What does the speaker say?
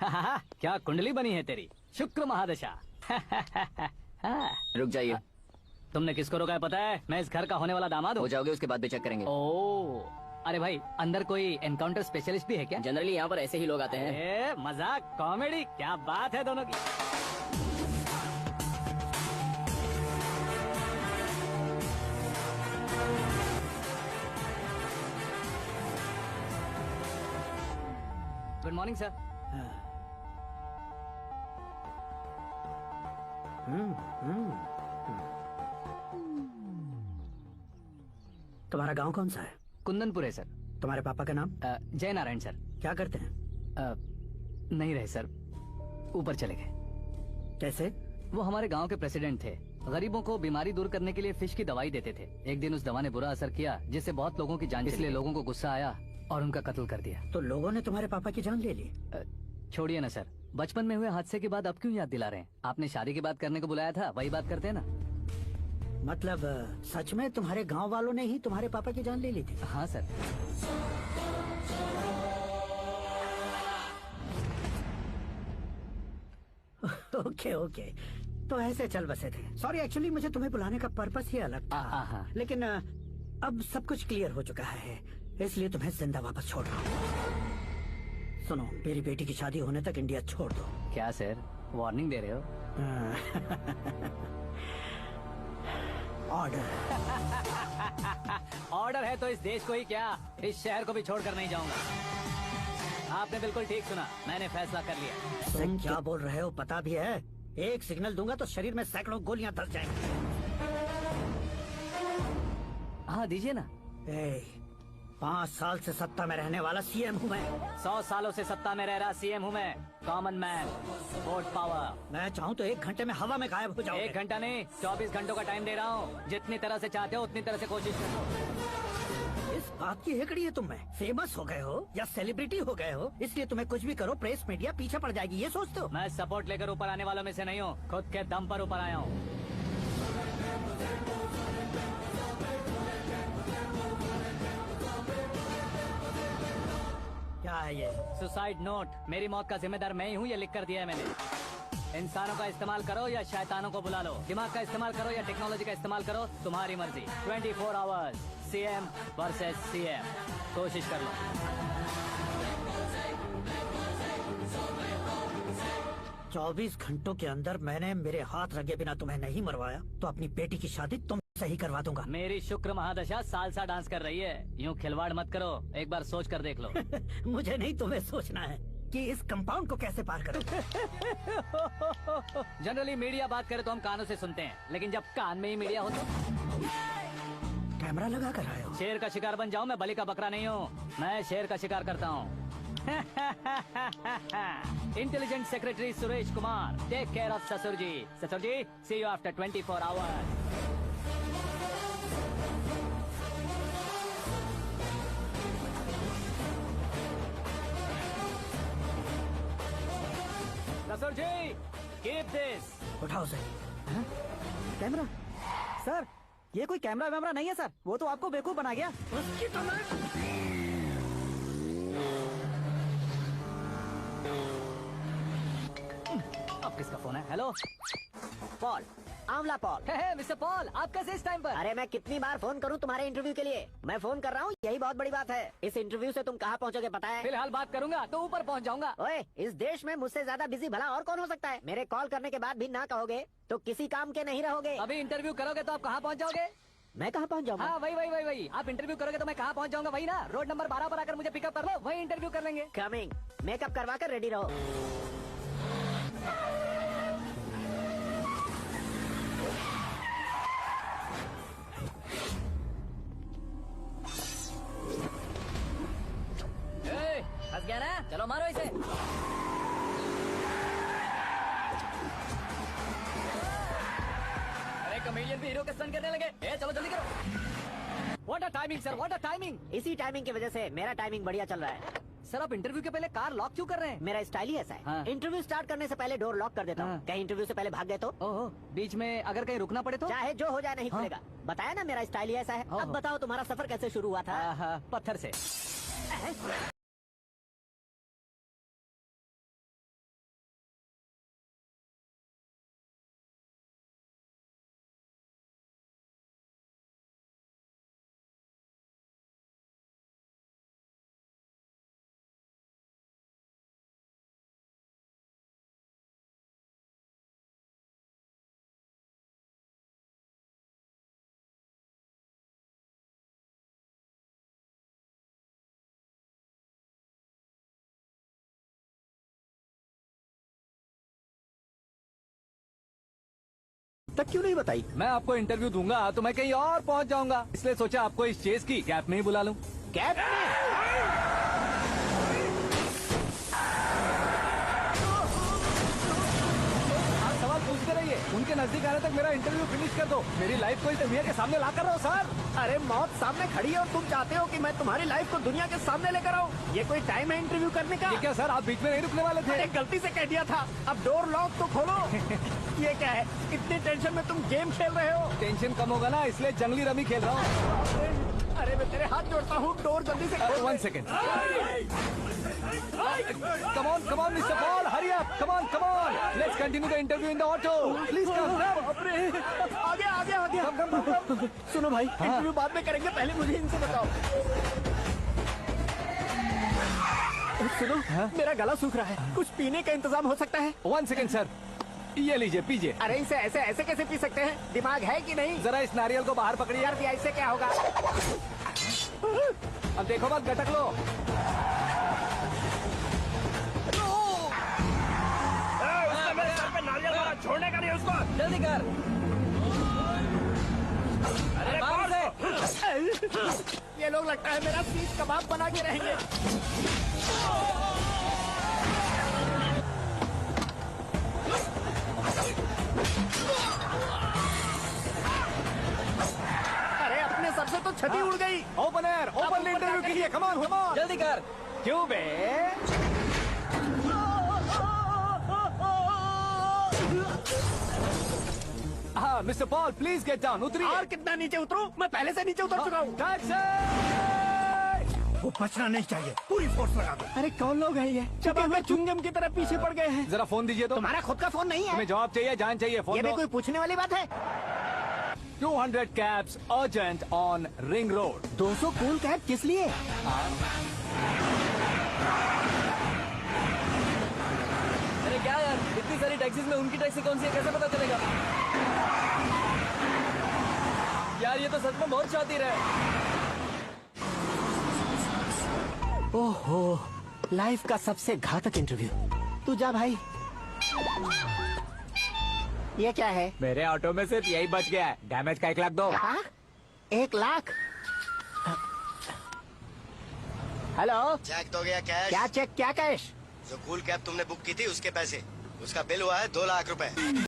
क्या कुंडली बनी है तेरी, शुक्र महादशा। रुक जाइए। तुमने किसको रोका है पता है? मैं इस घर का होने वाला दामाद हूँ। हो जाओगे उसके बाद भी चेक करेंगे। ओ, अरे भाई अंदर कोई एनकाउंटर स्पेशलिस्ट भी है क्या? जनरली यहाँ पर ऐसे ही लोग आते हैं। मजाक कॉमेडी, क्या बात है दोनों की। Good morning sir. तुम्हारा गांव कौन सा है? कुंदनपुर है सर। तुम्हारे पापा का नाम? जय नारायण सर। क्या करते हैं? नहीं रहे सर, ऊपर चले गए। कैसे? वो हमारे गांव के प्रेसिडेंट थे। गरीबों को बीमारी दूर करने के लिए फिश की दवाई देते थे। एक दिन उस दवा ने बुरा असर किया जिससे बहुत लोगों की जान चली। इसलिए लोगों को गुस्सा आया और उनका कत्ल कर दिया। तो लोगों ने तुम्हारे पापा की जान ले ली? छोड़िए ना सर, बचपन में हुए हादसे के बाद अब क्यों याद दिला रहे हैं? आपने शादी की बात करने को बुलाया था, वही बात करते हैं ना। मतलब सच में तुम्हारे गांव वालों ने ही तुम्हारे पापा की जान ले ली थी? हाँ सर। ओके ओके, तो ऐसे चल बसे थे। सॉरी, एक्चुअली मुझे तुम्हें बुलाने का पर्पस ही अलग था। लेकिन अब सब कुछ क्लियर हो चुका है, इसलिए तुम्हें जिंदा वापस छोड़ रहा हूँ। सुनो, मेरी बेटी की शादी होने तक इंडिया छोड़ दो। क्या सर, वार्निंग दे रहे हो? ऑर्डर। ऑर्डर है तो इस देश को ही क्या, इस शहर को भी छोड़कर नहीं जाऊंगा। आपने बिल्कुल ठीक सुना, मैंने फैसला कर लिया। तुम क्या बोल रहे हो पता भी है? एक सिग्नल दूंगा तो शरीर में सैकड़ों गोलियां धस जाएंगी। हाँ दीजिए ना। 5 साल से सत्ता में रहने वाला सीएम हूँ मैं। 100 सालों से सत्ता में रह रहा सीएम हूँ मैं। Common man, vote power. मैं चाहूँ तो 1 घंटे में हवा में गायब हो जाऊँ। 1 घंटा नहीं, 24 घंटों का टाइम दे रहा हूँ। जितनी तरह से चाहते हो उतनी तरह से कोशिश करो। इस बात की हेकड़ी है तुम में। फेमस हो गए हो या सेलिब्रिटी हो गए हो, इसलिए तुम्हें कुछ भी करो प्रेस मीडिया पीछे पड़ जाएगी, ये सोचते हो? मैं सपोर्ट लेकर ऊपर आने वालों में से नहीं हूँ, खुद के दम पर ऊपर आया हूँ। क्या है ये? Suicide note. मेरी मौत का जिम्मेदार मैं ही हूँ, ये लिख कर दिया है मैंने। इंसानों का इस्तेमाल करो या शैतानों को बुला लो, दिमाग का इस्तेमाल करो या टेक्नोलॉजी का इस्तेमाल करो, तुम्हारी मर्जी। 24 आवर्स, सीएम वर्सेस सीएम, कोशिश कर लो। 24 घंटों के अंदर मैंने मेरे हाथ रंगे बिना तुम्हें नहीं मरवाया तो अपनी बेटी की शादी तुम सही करवा दूंगा। मेरी शुक्र महादशा सालसा डांस कर रही है, यूँ खिलवाड़ मत करो, एक बार सोच कर देख लो। मुझे नहीं, तुम्हें सोचना है कि इस कंपाउंड को कैसे पार करूं। जनरली मीडिया बात करे तो हम कानों से सुनते हैं, लेकिन जब कान में ही मीडिया हो तो कैमरा लगा कर आए हो। शेर का शिकार बन जाऊं, मैं बलि का बकरा नहीं हूँ, मैं शेर का शिकार करता हूँ। Intelligent secretary Suresh Kumar, take care of ससुर जी। ससुर जी, सी यू आफ्टर 24 आवर्स। ससुर जी, कीप दिस। उठाओ से। कैमरा? सर, ये कोई कैमरा वैमरा नहीं है सर, वो तो आपको बेवकूफ बना गया। उसकी तो मैं... अब किसका फोन है? हेलो पॉल, आंवला पॉल। मिस्टर पॉल, आप कैसे इस टाइम पर? अरे मैं कितनी बार फोन करूं तुम्हारे इंटरव्यू के लिए? मैं फोन कर रहा हूं, यही बहुत बड़ी बात है। इस इंटरव्यू से तुम कहां पहुंचोगे पता है? फिलहाल बात करूंगा तो ऊपर पहुंच जाऊंगा। ओए, इस देश में मुझसे ज्यादा बिजी भला और कौन हो सकता है? मेरे कॉल करने के बाद भी ना कहोगे तो किसी काम के नहीं रहोगे। अभी इंटरव्यू करोगे तो आप कहाँ पहुँच जाओगे? मैं कहाँ पहुँच जाऊंगा? हाँ वही। आप इंटरव्यू करोगे तो मैं कहाँ पहुँच जाऊंगा? वही ना, रोड नंबर 12 पर आकर मुझे पिकअप कर लो, वही इंटरव्यू कर लेंगे। कमिंग। मेकअप करवा कर रेडी रहो। फंस गया ना, चलो मारो इसे। अरे कमेडियन भी हीरो के स्टंट करने लगे। चलो जल्दी करो। What a timing sir, what a timing. इसी टाइमिंग की वजह से मेरा टाइमिंग बढ़िया चल रहा है। सर आप इंटरव्यू के पहले कार लॉक क्यों कर रहे हैं? मेरा स्टाइल ही ऐसा है। हाँ। इंटरव्यू स्टार्ट करने से पहले डोर लॉक कर देता हूँ। हाँ। कहीं इंटरव्यू से पहले भाग गए तो? ओहो, बीच में अगर कहीं रुकना पड़े तो? चाहे जो हो जाए नहीं हाँ। खुलेगा। बताया ना मेरा स्टाइल ही ऐसा है। अब बताओ तुम्हारा सफर कैसे शुरू हुआ था? पत्थर से। तक क्यों नहीं बताई? मैं आपको इंटरव्यू दूंगा तो मैं कहीं और पहुंच जाऊंगा, इसलिए सोचा आपको इस चेस की कैप में ही बुला लूं। कैब में? आप सवाल पूछते रहिए, उनके नजदीक आने तक मेरा इंटरव्यू फिनिश कर दो। मेरी लाइफ को इस दुनिया के सामने ला कर रहो सर। अरे मौत सामने खड़ी है और तुम चाहते हो कि मैं तुम्हारी लाइफ को दुनिया के सामने लेकर आऊं? ये कोई टाइम है इंटरव्यू करने का? ये क्या सर, आप बीच में नहीं रुकने वाले थे? अरे गलती से कह दिया था, अब डोर लॉक तो खोलो। ये क्या है, इतनी टेंशन में तुम गेम खेल रहे हो? टेंशन कम होगा ना, इसलिए जंगली रमी खेल रहा हूँ। अरे मैं तेरे हाथ जोड़ता हूँ, डोर जल्दी से खोल। 1 second. Come on, Mr. Paul, hurry up. Come on. Let's continue the interview in the auto. Please come. आ गया। सुनो भाई, इंटरव्यू बाद में करेंगे, पहले मुझे इनसे बताओ। सुनो, मेरा गला सूख रहा है, कुछ पीने का इंतजाम हो सकता है? 1 सेकेंड सर, ये लीजिए पीजिए। अरे इसे ऐसे कैसे पी सकते हैं? दिमाग है कि नहीं? जरा इस नारियल को बाहर पकड़िए। यार दिया, इससे क्या होगा? अब देखो मत, गटक लो। छोड़ने का नहीं उसको। जल्दी कर। अरे बाहर से। ये लोग लगता है मेरा सीख कबाब बना के रहेंगे। अरे अपने सर से तो छठी उड़ गई। ओपन इंटरव्यू कीजिए। Come on. जल्दी कर। क्यों बे? हाँ mister Paul, please get down. उतरिए। और कितना नीचे उतरूं? मैं पहले से नीचे उतर चुका हूँ। टैक्सी! वो बचना नहीं चाहिए, पूरी फोर्स लगा दो। अरे कौन लोग हैं ये? जब हमें चुंगम की तरह पीछे पड़ गए हैं। जरा फोन दीजिए तो। तुम्हारा खुद का फोन नहीं है? तुम्हें जवाब चाहिए, जान चाहिए, फोन ये भी दो। कोई पूछने वाली बात है? 200 cabs urgent on Ring Road. 200 cool cab किस लिए? अरे क्या यार, इतनी सारी टैक्सीज में उनकी टैक्सी कौन सी है, कैसे पता चलेगा? यार ये तो सच में बहुत शातिर है। ओहो, लाइफ का सबसे घातक इंटरव्यू। तू जा भाई। ये क्या है? मेरे ऑटो में सिर्फ यही बच गया है। डैमेज का 1 लाख दो। हाँ? 1 लाख? हेलो, चेक तो गया कैश। क्या चेक, क्या कैश? जो कूल कैब तुमने बुक की थी उसके पैसे, उसका बिल हुआ है 2 लाख रुपए।